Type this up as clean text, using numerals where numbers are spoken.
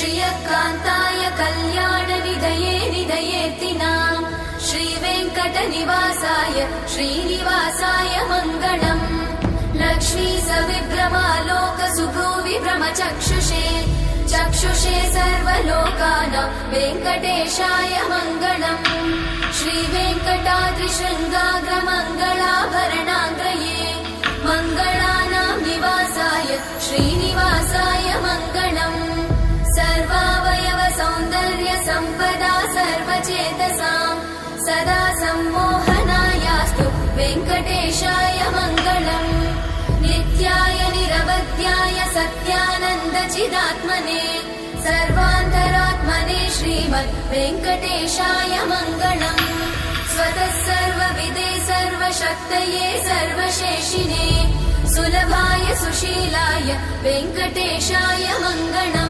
श्रियकान्ताय कल्याणनिधये निधयेऽर्तिनाम् श्रीवेङ्कटनिवासाय श्रीनिवासाय मङ्गलम् लक्ष्मी सविभ्रमालोकसुभ्रूविभ्रमचक्षुषे चक्षुषे सर्वलोकानां वेङ्कटेशाय मङ्गलम् श्रीवेङ्कटाद्रिशृङ्गाग्रमङ्गलाभरणाङ्गये मङ्गलानां निवासाय श्रीनिवासाय मङ्गलम् सर्वावयव सौन्दर्य सम्पदा सर्वचेतसां सदा सम्मोहनायास्तु वेङ्कटेशाय मङ्गलम् नित्याय निरवध्याय सत्यानन्दचिदात्मने सर्वान्तरात्मने श्रीमद् वेङ्कटेशाय मङ्गलम् स्वतः सर्वविदे सर्वशक्तये सर्वशेषिने सुलभाय सुशीलाय वेङ्कटेशाय मङ्गलम्।